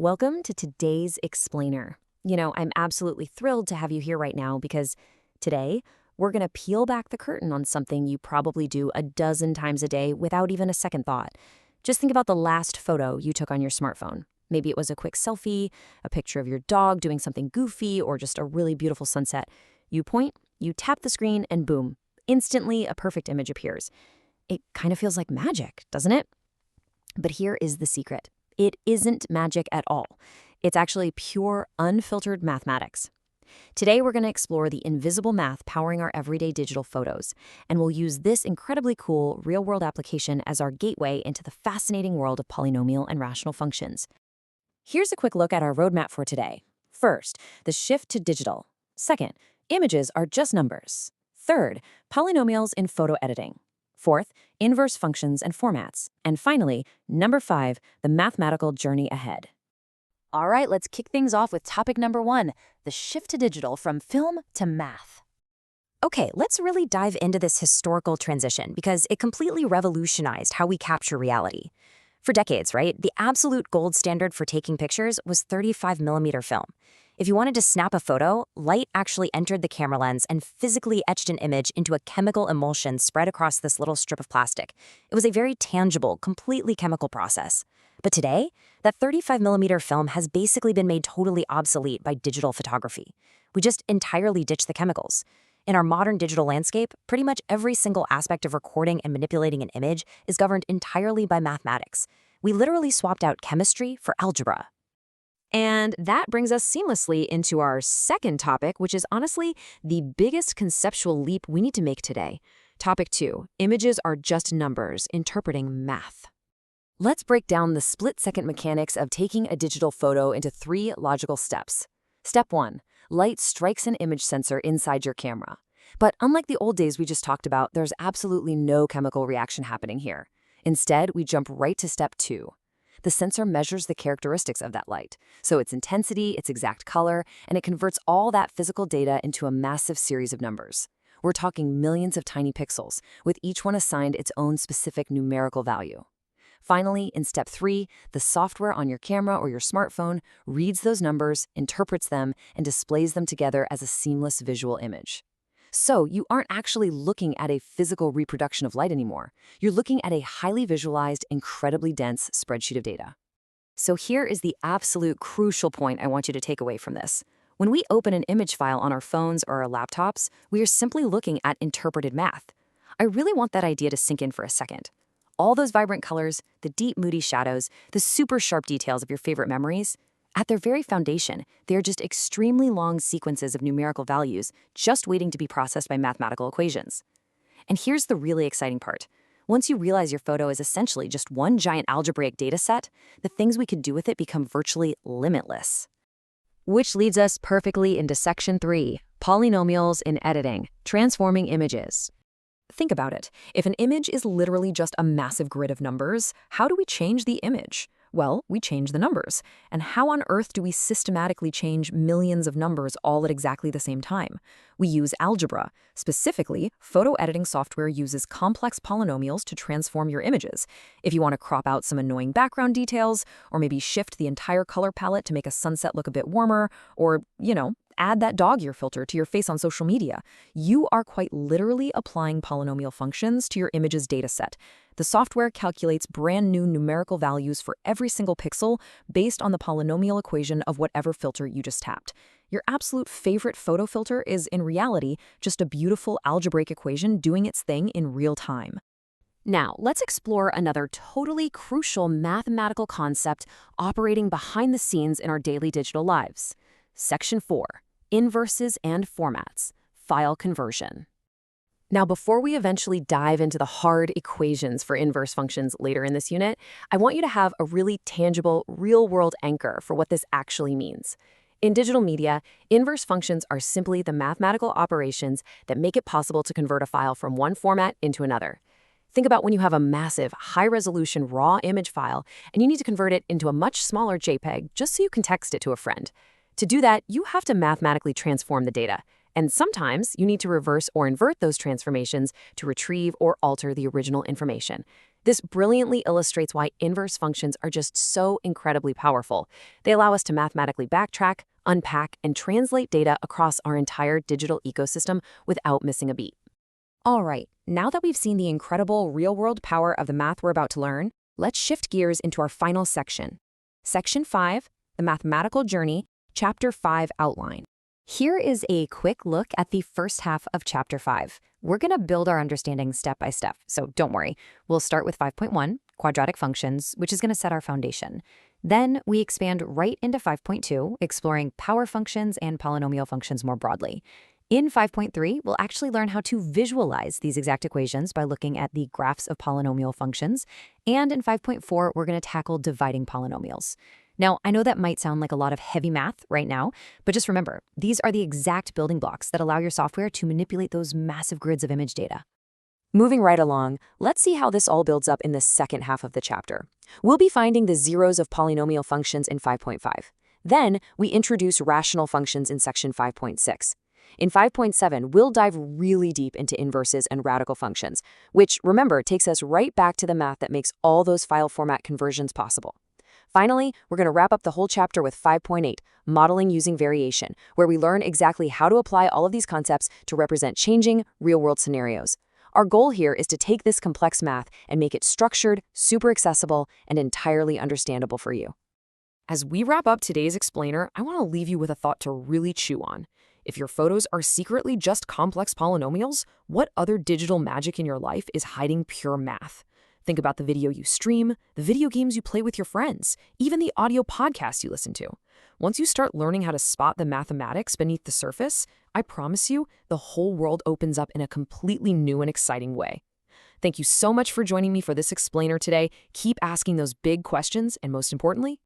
Welcome to today's Explainer. I'm absolutely thrilled to have you here right now because today we're going to peel back the curtain on something you probably do a dozen times a day without even a second thought. Just think about the last photo you took on your smartphone. Maybe it was a quick selfie, a picture of your dog doing something goofy, or just a really beautiful sunset. You point, you tap the screen, and boom, instantly a perfect image appears. It kind of feels like magic, doesn't it? But here is the secret. It isn't magic at all. It's actually pure, unfiltered mathematics. Today, we're going to explore the invisible math powering our everyday digital photos, and we'll use this incredibly cool real-world application as our gateway into the fascinating world of polynomial and rational functions. Here's a quick look at our roadmap for today. First, the shift to digital. Second, images are just numbers. Third, polynomials in photo editing. Fourth, inverse functions and formats. And finally, number 5, the mathematical journey ahead. All right, let's kick things off with topic number 1, the shift to digital from film to math. Okay, let's really dive into this historical transition because it completely revolutionized how we capture reality. For decades, right, the absolute gold standard for taking pictures was 35mm film. If you wanted to snap a photo, light actually entered the camera lens and physically etched an image into a chemical emulsion spread across this little strip of plastic. It was a very tangible, completely chemical process. But today, that 35mm film has basically been made totally obsolete by digital photography. We just entirely ditched the chemicals. In our modern digital landscape, pretty much every single aspect of recording and manipulating an image is governed entirely by mathematics. We literally swapped out chemistry for algebra. And that brings us seamlessly into our second topic, which is honestly the biggest conceptual leap we need to make today. Topic 2, images are just numbers, interpreting math. Let's break down the split-second mechanics of taking a digital photo into 3 logical steps. Step 1, light strikes an image sensor inside your camera. But unlike the old days we just talked about, there's absolutely no chemical reaction happening here. Instead, we jump right to step 2. The sensor measures the characteristics of that light, so its intensity, its exact color, and it converts all that physical data into a massive series of numbers. We're talking millions of tiny pixels, with each one assigned its own specific numerical value. Finally, in step 3, the software on your camera or your smartphone reads those numbers, interprets them, and displays them together as a seamless visual image. So you aren't actually looking at a physical reproduction of light anymore. You're looking at a highly visualized, incredibly dense spreadsheet of data. So here is the absolute crucial point I want you to take away from this. When we open an image file on our phones or our laptops, we are simply looking at interpreted math. I really want that idea to sink in for a second. All those vibrant colors, the deep, moody shadows, the super sharp details of your favorite memories, at their very foundation, they are just extremely long sequences of numerical values just waiting to be processed by mathematical equations. And here's the really exciting part. Once you realize your photo is essentially just one giant algebraic data set, the things we could do with it become virtually limitless. Which leads us perfectly into section 3, polynomials in editing, transforming images. Think about it. If an image is literally just a massive grid of numbers, how do we change the image? Well, we change the numbers. And how on earth do we systematically change millions of numbers all at exactly the same time? We use algebra. Specifically, photo editing software uses complex polynomials to transform your images. If you want to crop out some annoying background details, or maybe shift the entire color palette to make a sunset look a bit warmer, or, add that dog ear filter to your face on social media, you are quite literally applying polynomial functions to your image's dataset. The software calculates brand new numerical values for every single pixel based on the polynomial equation of whatever filter you just tapped. Your absolute favorite photo filter is, in reality, just a beautiful algebraic equation doing its thing in real time. Now, let's explore another totally crucial mathematical concept operating behind the scenes in our daily digital lives. Section 4, inverses and formats, file conversion. Now, before we eventually dive into the hard equations for inverse functions later in this unit, I want you to have a really tangible, real-world anchor for what this actually means. In digital media, inverse functions are simply the mathematical operations that make it possible to convert a file from one format into another. Think about when you have a massive, high-resolution raw image file and you need to convert it into a much smaller JPEG just so you can text it to a friend. To do that, you have to mathematically transform the data. And sometimes you need to reverse or invert those transformations to retrieve or alter the original information. This brilliantly illustrates why inverse functions are just so incredibly powerful. They allow us to mathematically backtrack, unpack, and translate data across our entire digital ecosystem without missing a beat. All right, now that we've seen the incredible real-world power of the math we're about to learn, let's shift gears into our final section. Section 5, the mathematical journey, Chapter 5 outline. Here is a quick look at the first half of Chapter 5. We're going to build our understanding step by step, so don't worry. We'll start with 5.1, quadratic functions, which is going to set our foundation. Then we expand right into 5.2, exploring power functions and polynomial functions more broadly. In 5.3, we'll actually learn how to visualize these exact equations by looking at the graphs of polynomial functions. And in 5.4, we're going to tackle dividing polynomials. Now, I know that might sound like a lot of heavy math right now, but just remember, these are the exact building blocks that allow your software to manipulate those massive grids of image data. Moving right along, let's see how this all builds up in the second half of the chapter. We'll be finding the zeros of polynomial functions in 5.5. Then, we introduce rational functions in section 5.6. In 5.7, we'll dive really deep into inverses and radical functions, which, remember, takes us right back to the math that makes all those file format conversions possible. Finally, we're going to wrap up the whole chapter with 5.8, modeling using variation, where we learn exactly how to apply all of these concepts to represent changing, real-world scenarios. Our goal here is to take this complex math and make it structured, super accessible, and entirely understandable for you. As we wrap up today's explainer, I want to leave you with a thought to really chew on. If your photos are secretly just complex polynomials, what other digital magic in your life is hiding pure math? Think about the video you stream, the video games you play with your friends, even the audio podcasts you listen to. Once you start learning how to spot the mathematics beneath the surface, I promise you, the whole world opens up in a completely new and exciting way. Thank you so much for joining me for this explainer today. Keep asking those big questions, and most importantly,